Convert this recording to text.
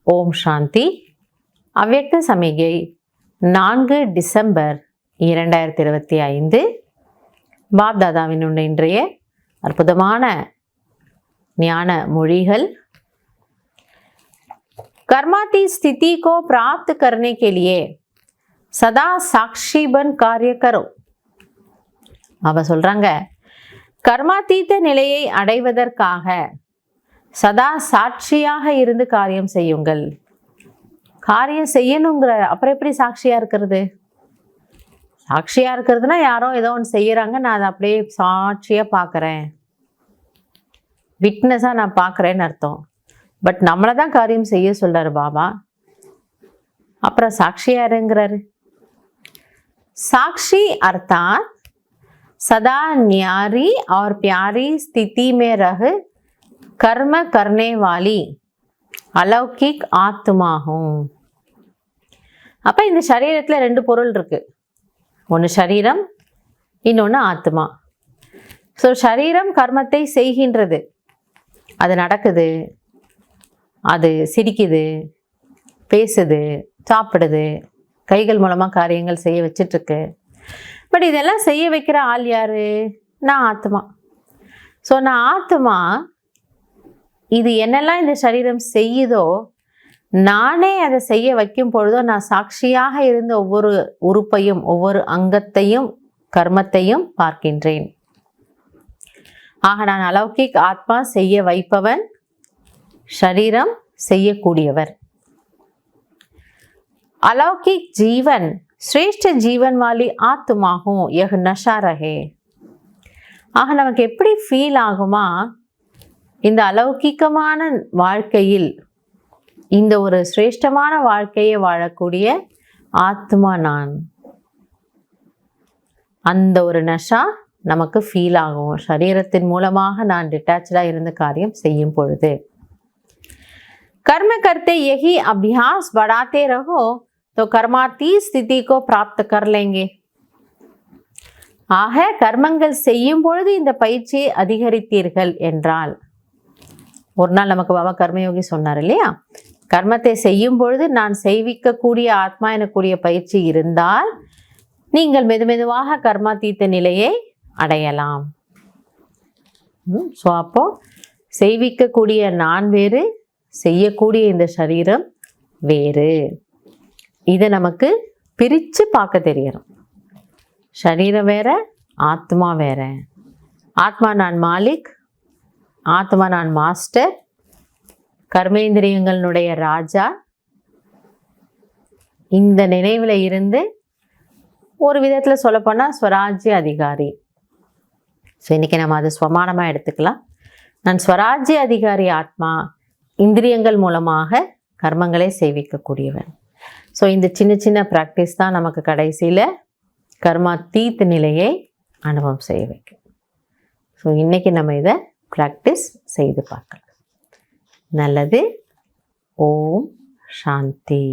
ஓம் சாந்தி. அவ்யக்த சமிகை 4 டிசம்பர் 2025. பாப்தாதாவின் இன்றைய அற்புதமான ஞான மொழிகள். कर्माती स्थिति को प्राप्त करने के लिए सदा साक्षी बन कार्य करो. அவ சொல்றாங்க, கர்மாத்தீத்த நிலையை அடைவதற்காக சதா சாட்சியாக இருந்து காரியம் செய்யுங்கள். காரியம் செய்யணுங்கிற அப்புறம் எப்படி சாட்சியா இருக்கிறது? சாட்சியா இருக்கிறதுனா யாரோ ஏதோ ஒன்று செய்யறாங்க, நான் அதை அப்படியே சாட்சியா பார்க்கறேன், விட்னஸா நான் பார்க்கறேன்னு அர்த்தம். பட் நம்மளை தான் காரியம் செய்ய சொல்றாரு பாபா. அப்புறம் சாட்சியாருங்கிறாரு. சாட்சி அர்த்தாத் सदा न्यारी और प्यारी स्थिति में रह कर्म करने वाली अलौकिक आत्मा हूँ. அப்ப இந்த சரீரத்துல 2 பொருள் இருக்கு. ஒன்று சரீரம், இன்னொன்று ஆத்மா. ஸோ சரீரம் கர்மத்தை செய்கின்றது, அது நடக்குது, அது சிரிக்குது, பேசுது, சாப்பிடுது, கைகள் மூலமா காரியங்கள் செய்ய வச்சிட்டு இருக்கு. பட் இதெல்லாம் செய்ய வைக்கிற ஆள் யாரு? நான் ஆத்மா. ஸோ நான் ஆத்மா, இது என்னெல்லாம் இந்த சரீரம் செய்யுதோ நானே அதை செய்ய வைக்கும் பொழுதோ நான் சாட்சியாக இருந்து ஒவ்வொரு உறுப்பையும் ஒவ்வொரு அங்கத்தையும் கர்மத்தையும் பார்க்கின்றேன். ஆக நான் அலௌகிக் ஆத்மா, செய்ய வைப்பவன், சரீரம் செய்யக்கூடியவர். अलौकिक जीवन श्रेष्ठ जीवन वाली आत्मा हूँ, यह नशा रहे. ஆக நமக்கு எப்படி ஃபீல் ஆகுமா? இந்த அலௌகிக்கமான வாழ்க்கையில் இந்த ஒரு சிரேஷ்டமான வாழ்க்கையை வாழக்கூடிய ஆத்மா நான். அந்த ஒரு நஷா நமக்கு ஃபீல் ஆகும் சரீரத்தின் மூலமாக நான் டிட்டாச்சா இருந்து காரியம் செய்யும் பொழுது. कर्म करते यही अभ्यास बढ़ाते रहो तो कर्माती स्थिति को प्राप्त कर लेंगे. ஆக கர்மங்கள் செய்யும் பொழுது இந்த பயிற்சியை அதிகரித்தீர்கள் என்றால், ஒரு நாள் நமக்கு பாபா கர்மயோகி சொன்னார் இல்லையா, கர்மத்தை செய்யும் பொழுது நான் செய்விக்கக்கூடிய ஆத்மா எனக்கூடிய பயிற்சி இருந்தால் நீங்கள் மெதுமெதுவாக கர்மாத்தீத்த நிலையை அடையலாம். ஸோ அப்போ செய்விக்கக்கூடிய நான் வேறு, செய்யக்கூடிய இந்த சரீரம் வேறு. இதை நமக்கு பிரித்து பார்க்க தெரியணும். சரீரம் வேற, ஆத்மா வேற. ஆத்மா நான் மாலிக், ஆத்மா நான் மாஸ்டர், கர்மேந்திரியங்களுடைய ராஜா. இந்த நினைவில் இருந்து ஒரு விதத்தில் சொல்லப்போனால் ஸ்வராஜ்ய அதிகாரி. ஸோ இன்னைக்கு நம்ம அதை ஸ்வமானமாக எடுத்துக்கலாம். நான் ஸ்வராஜ்ய அதிகாரி ஆத்மா, இந்திரியங்கள் மூலமாக கர்மங்களை செய்விக்கக்கூடியவன். ஸோ இந்த சின்ன சின்ன ப்ராக்டிஸ் தான் நமக்கு கடைசியில் கர்மாத்தீத் நிலையை அனுபவம் செய்ய வைக்கும். ஸோ இன்றைக்கி நம்ம இதை ப்ராக்டிஸ் செய்து பார்க்கலாம். நல்லது. ஓம் சாந்தி.